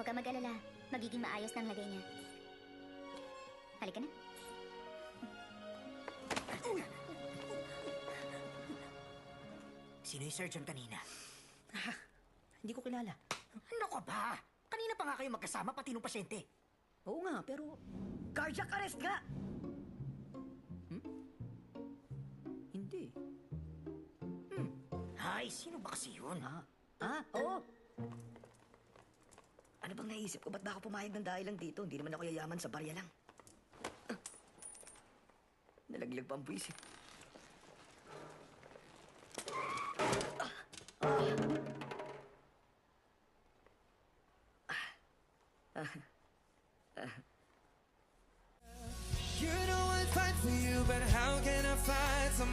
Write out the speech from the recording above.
Huwag ka mag-alala. Magiging maayos ng lagay niya. Halika na. Sino yung surgeon kanina? Hindi ko kilala. Ano ka ba? Kanina pa nga kayo magkasama, pati nung pasyente. Oo nga, pero... Cardiac arrest nga! Hindi. Hay, sino ba kasi yun? Oo. Ano bang naisip ko? Ba't ba ako pumayag ng dahil lang dito? Hindi naman ako yayaman sa barya lang. Nalaglag pa ang buwis eh. You know I'd fight for you, but how can I fight someone?